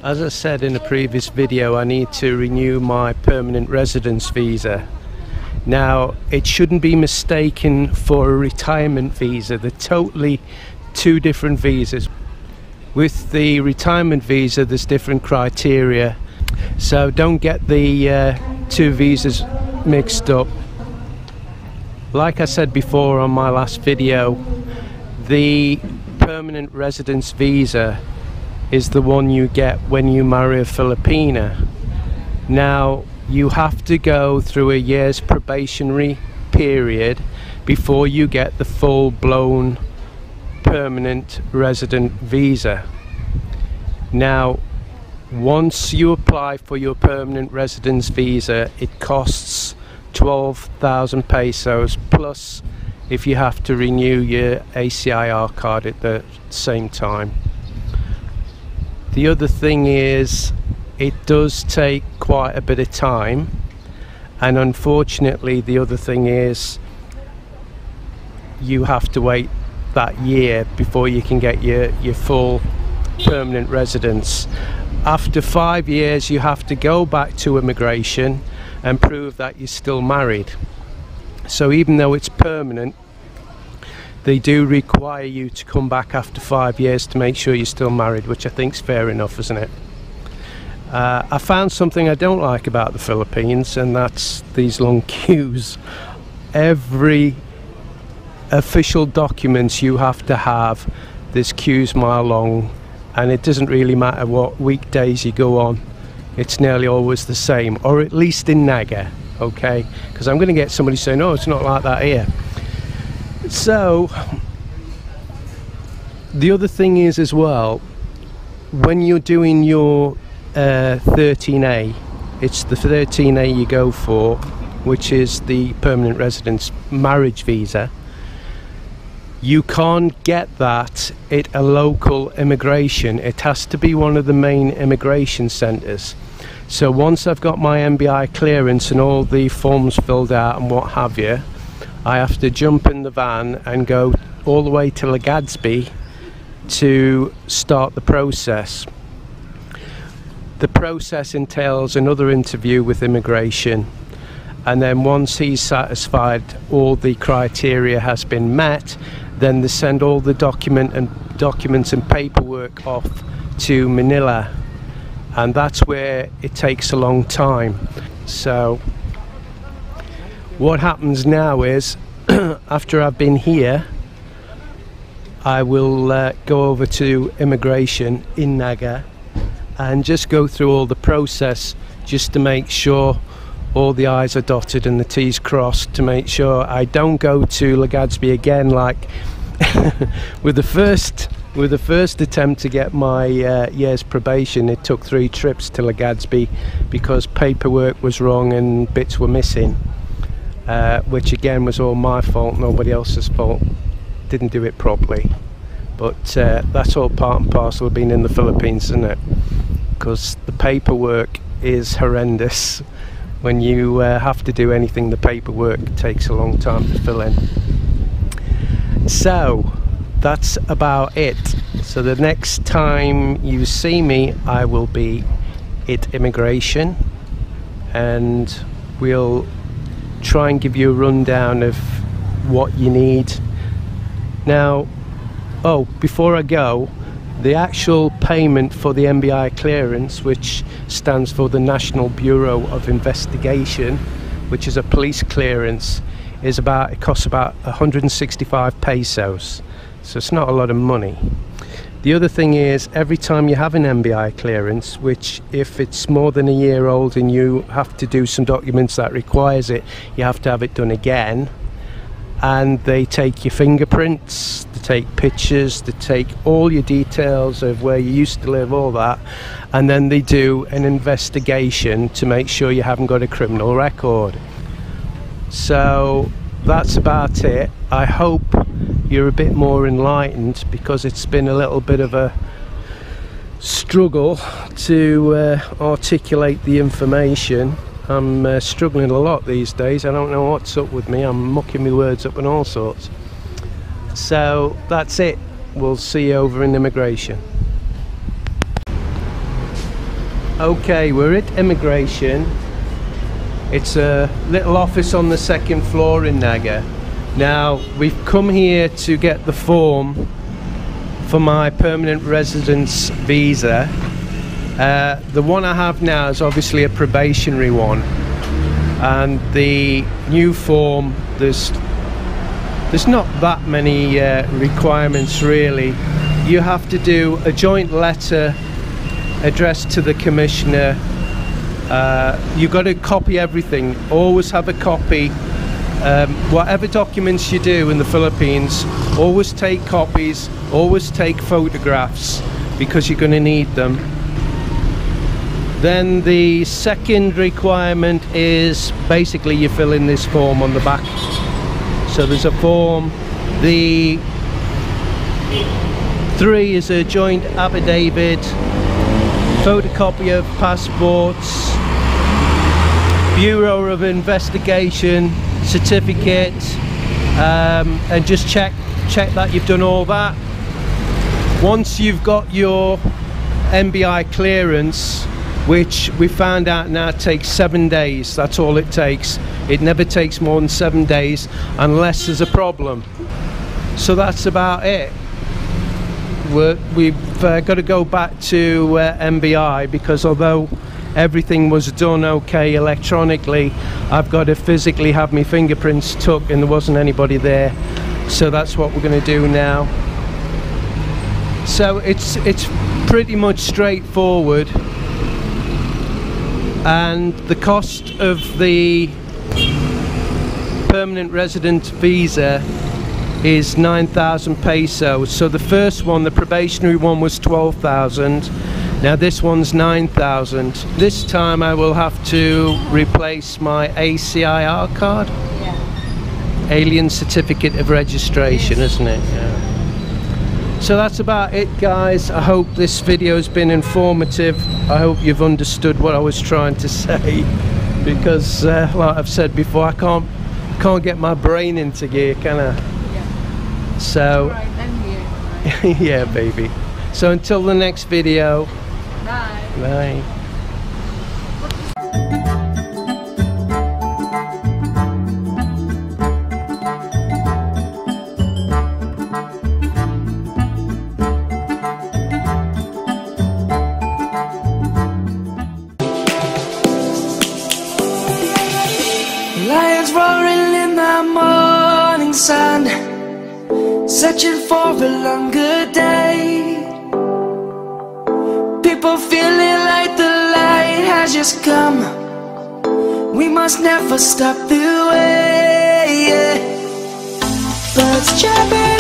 As I said in a previous video, I need to renew my permanent residence visa. Now, it shouldn't be mistaken for a retirement visa. They're totally two different visas. With the retirement visa, there's different criteria, so don't get the two visas mixed up. Like I said before on my last video, the permanent residence visa is the one you get when you marry a Filipina. Now, you have to go through a year's probationary period before you get the full-blown permanent resident visa. Now, once you apply for your permanent residence visa, it costs 12,000 pesos, plus if you have to renew your ACIR card at the same time. The other thing is, it does take quite a bit of time, and unfortunately the other thing is you have to wait that year before you can get your full permanent residence. After 5 years you have to go back to immigration and prove that you're still married. So even though it's permanent, they do require you to come back after 5 years to make sure you're still married, which I think is fair enough, isn't it? I found something I don't like about the Philippines, and that's these long queues. Every official documents you have to have, there's queues mile long, and it doesn't really matter what weekdays you go on, it's nearly always the same, or at least in Naga, okay? Because I'm going to get somebody saying, oh, it's not like that here. So the other thing is as well, when you're doing your 13A, it's the 13A you go for, which is the permanent residence marriage visa. You can't get that at a local immigration. It has to be one of the main immigration centres. So once I've got my MBI clearance and all the forms filled out and what have you, I have to jump in the van and go all the way to Legazpi to start the process. The process entails another interview with immigration, and then once he's satisfied all the criteria has been met, then they send all the documents and paperwork off to Manila, and that's where it takes a long time. So what happens now is, after I've been here, I will go over to immigration in Naga and just go through all the process, just to make sure all the I's are dotted and the T's crossed, to make sure I don't go to Legazpi again like with the first attempt to get my year's probation. It took 3 trips to Legazpi because paperwork was wrong and bits were missing, which again was all my fault, nobody else's fault. Didn't do it properly. But that's all part and parcel of being in the Philippines, isn't it? Because the paperwork is horrendous. When you have to do anything, the paperwork takes a long time to fill in. So that's about it. So the next time you see me, I will be at immigration, and we'll try and give you a rundown of what you need. Now, before I go, the actual payment for the MBI clearance, which stands for the National Bureau of Investigation, which is a police clearance, it costs about 165 pesos. So it's not a lot of money. The other thing is, every time you have an MBI clearance, which if it's more than a year old and you have to do some documents that requires it, you have to have it done again. And they take your fingerprints, they take pictures, they take all your details of where you used to live, all that, and then they do an investigation to make sure you haven't got a criminal record. So that's about it. I hope you're a bit more enlightened, because it's been a little bit of a struggle to articulate the information. I'm struggling a lot these days. I don't know what's up with me. I'm mucking my words up and all sorts. So that's it. We'll see you over in immigration. Okay, we're at immigration. It's a little office on the second floor in Naga. Now, we've come here to get the form for my permanent residence visa. The one I have now is obviously a probationary one, and the new form, there's not that many requirements really. You have to do a joint letter addressed to the commissioner. You've got to copy everything, always have a copy. Whatever documents you do in the Philippines, always take copies, always take photographs, because you're going to need them. Then the second requirement is basically you fill in this form on the back. So there's a form. The 3 is a joint affidavit, photocopy of passports, Bureau of Investigation certificate, and just check that you've done all that. Once you've got your MBI clearance, which we found out now takes 7 days, that's all it takes. It never takes more than 7 days unless there's a problem. So that's about it. We've got to go back to MBI, because although everything was done okay electronically, I've got to physically have my fingerprints took, and there wasn't anybody there. So that's what we're going to do now. So it's pretty much straightforward, and the cost of the permanent resident visa is 9,000 pesos. So the first one, the probationary one, was 12,000. Now this one's 9,000. This time I will have to replace my ACIR card. Yeah. Alien Certificate of Registration, isn't it? Yeah. So that's about it, guys. I hope this video has been informative. I hope you've understood what I was trying to say, because like I've said before, I can't get my brain into gear, can I? Yeah. So right, I'm here. Yeah, baby. So until the next video. Bye. Bye. Lions roaring in the morning sun, searching for a longer day. People feeling like the light has just come. We must never stop the way. Birds chirping